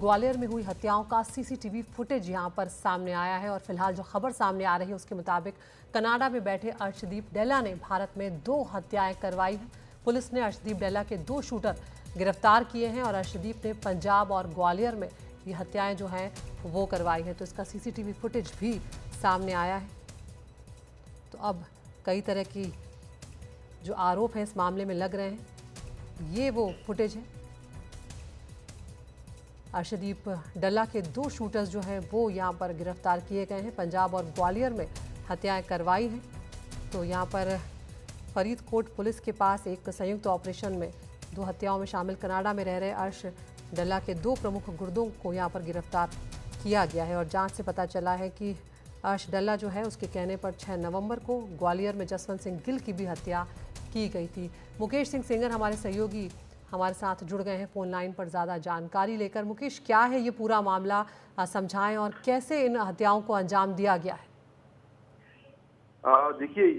ग्वालियर में हुई हत्याओं का सीसीटीवी फुटेज यहां पर सामने आया है और फिलहाल जो खबर सामने आ रही है उसके मुताबिक कनाडा में बैठे अर्शदीप डेल्ला ने भारत में 2 हत्याएं करवाई हैं। पुलिस ने अर्शदीप डेल्ला के 2 शूटर गिरफ्तार किए हैं और अर्शदीप ने पंजाब और ग्वालियर में ये हत्याएं जो हैं वो करवाई है। तो इसका सीसीटीवी फुटेज भी सामने आया है। तो अब कई तरह की जो आरोप हैं इस मामले में लग रहे हैं, ये वो फुटेज है। अर्शदीप डेल्ला के 2 शूटर्स जो हैं वो यहाँ पर गिरफ्तार किए गए हैं। पंजाब और ग्वालियर में हत्याएं करवाई हैं। तो यहाँ पर फरीदकोट पुलिस के पास एक संयुक्त ऑपरेशन में 2 हत्याओं में शामिल कनाडा में रह रहे अर्श डेल्ला के 2 प्रमुख गुर्दों को यहाँ पर गिरफ्तार किया गया है। और जांच से पता चला है कि अर्श डेल्ला जो है उसके कहने पर 6 नवंबर को ग्वालियर में जसवंत सिंह गिल की भी हत्या की गई थी। मुकेश सिंह सेंगर हमारे सहयोगी हमारे साथ जुड़ गए हैं फोन लाइन पर ज़्यादा जानकारी लेकर। मुकेश, क्या है ये पूरा मामला, समझाएं और कैसे इन हत्याओं को अंजाम दिया गया है? देखिए,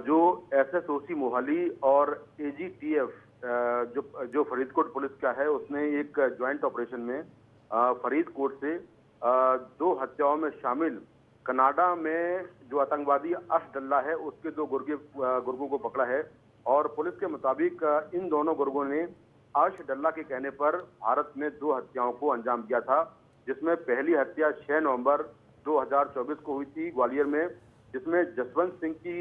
जो एसएसओसी मोहाली और एजीटीएफ जो फरीदकोट पुलिस का है, उसने एक ज्वाइंट ऑपरेशन में फरीदकोट से 2 हत्याओं में शामिल कनाडा में जो आतंकवादी अर्श डेल्ला है उसके 2 गुर्गों को पकड़ा है। और पुलिस के मुताबिक इन दोनों गुर्गों ने अर्श डेल्ला के कहने पर भारत में 2 हत्याओं को अंजाम दिया था, जिसमें पहली हत्या 6 नवंबर 2024 को हुई थी ग्वालियर में, जिसमें जसवंत सिंह की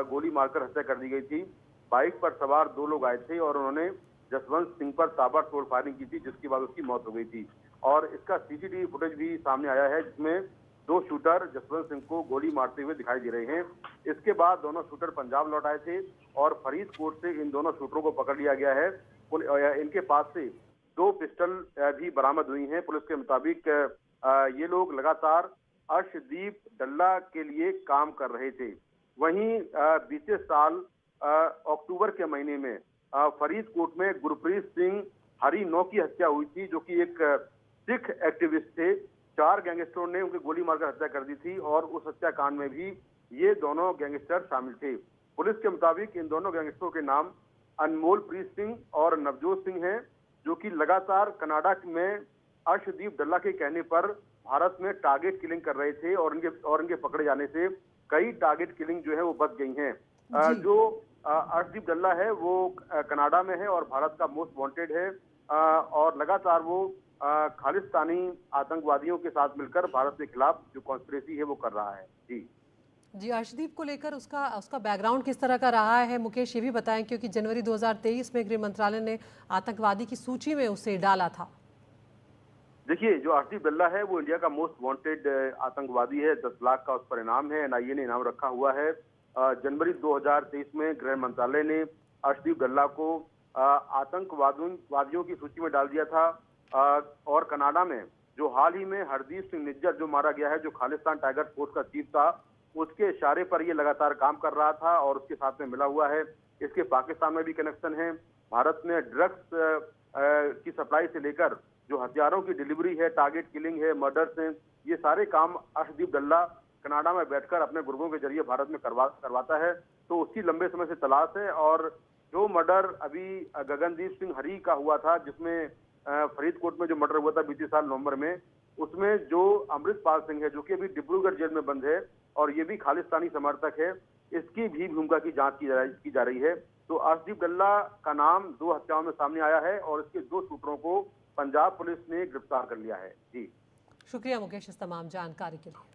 गोली मारकर हत्या कर दी गई थी। बाइक पर सवार 2 लोग आए थे और उन्होंने जसवंत सिंह पर ताबड़तोड़ फायरिंग की थी, जिसके बाद उसकी मौत हो गई थी। और इसका सीसीटीवी फुटेज भी सामने आया है, जिसमें 2 शूटर जसवंत सिंह को गोली मारते हुए दिखाई दे रहे हैं। इसके बाद दोनों शूटर पंजाब लौट आए थे और फरीदकोट से इन दोनों शूटरों को पकड़ लिया गया है। इनके पास से 2 पिस्टल भी बरामद हुई हैं। पुलिस के मुताबिक ये लोग लगातार अर्शदीप डेल्ला के लिए काम कर रहे थे। वहीं बीते साल अक्टूबर के महीने में फरीदकोट में गुरप्रीत सिंह हरी-9 की हत्या हुई थी, जो कि एक सिख एक्टिविस्ट थे। 4 गैंगस्टरों ने उनकी गोली मारकर हत्या कर दी थी और उस हत्याकांड में भी ये दोनों गैंगस्टर शामिल थे। पुलिस के मुताबिक इन दोनों गैंगस्टरों के नाम अनमोल प्रीत सिंह और नवजोत सिंह हैं, जो कि लगातार कनाडा में अर्शदीप डेल्ला के कहने पर भारत में टारगेट किलिंग कर रहे थे और इनके पकड़े जाने से कई टारगेट किलिंग जो है वो बच गई हैं। जो अर्शदीप डेल्ला है वो कनाडा में है और भारत का मोस्ट वांटेड है और लगातार वो खालिस्तानी आतंकवादियों के साथ मिलकर भारत के खिलाफ जो कॉन्स्पिरेसी है वो कर रहा है। जी, अर्शदीप को लेकर उसका बैकग्राउंड किस तरह का रहा है मुकेश, ये भी बताएं, क्योंकि जनवरी 2023 में गृह मंत्रालय ने आतंकवादी की सूची में उसे डाला था। देखिए, जो अर्शदीप डेल्ला है वो इंडिया का मोस्ट वांटेड आतंकवादी है। 10 लाख का उस पर इनाम है, एनआईए ने इनाम रखा हुआ है। जनवरी 2023 में गृह मंत्रालय ने अर्शदीप डेल्ला को आतंकवादियों की सूची में डाल दिया था। और कनाडा में जो हाल ही में हरदीप सिंह निज्जर जो मारा गया है, जो खालिस्तान टाइगर फोर्स का चीफ था, उसके इशारे पर ये लगातार काम कर रहा था और उसके साथ में मिला हुआ है। इसके पाकिस्तान में भी कनेक्शन है। भारत में ड्रग्स की सप्लाई से लेकर जो हथियारों की डिलीवरी है, टारगेट किलिंग है, मर्डर्स हैं, ये सारे काम अर्शदीप डेल्ला कनाडा में बैठकर अपने गुर्गों के जरिए भारत में करवाता है। तो उसकी लंबे समय से तलाश है। और जो मर्डर अभी गगनदीप सिंह हरी का हुआ था, जिसमें फरीदकोट में जो मर्डर हुआ था बीते साल नवंबर में, उसमें जो अमृतपाल सिंह है, जो कि अभी डिब्रूगढ़ जेल में बंद है और ये भी खालिस्तानी समर्थक है, इसकी भी भूमिका की जांच की जा रही है। तो अर्शदीप डेल्ला का नाम 2 हत्याओं में सामने आया है और इसके 2 शूटरों को पंजाब पुलिस ने गिरफ्तार कर लिया है। जी, शुक्रिया मुकेश इस तमाम जानकारी के लिए।